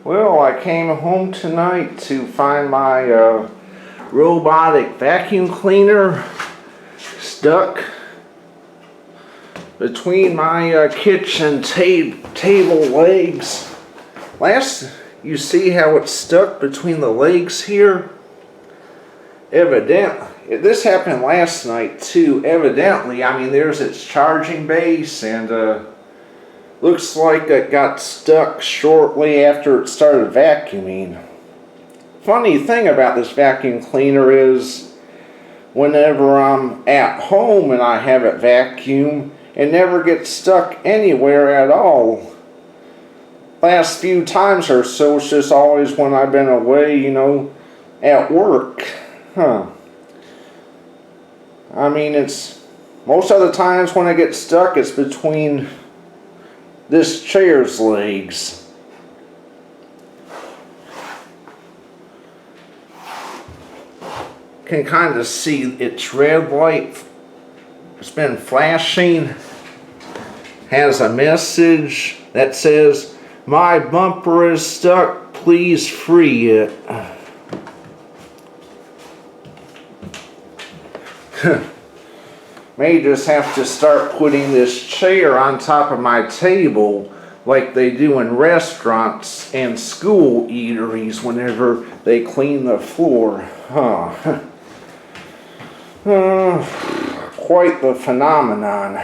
Well, I came home tonight to find my robotic vacuum cleaner stuck between my kitchen table legs. You see how it's stuck between the legs here? Evidently, this happened last night too. Evidently, I mean, there's its charging base, and looks like it got stuck shortly after it started vacuuming. Funny thing about this vacuum cleaner is whenever I'm at home and I have it vacuum, it never gets stuck anywhere at all. Last few times or so, it's just always when I've been away, at work. I mean, it's most of the times when I get stuck, it's between this chair's legs. Can kind of see its red light. It's been flashing. Has a message that says, "My bumper is stuck, please free it." May just have to start putting this chair on top of my table like they do in restaurants and school eateries whenever they clean the floor. Quite the phenomenon.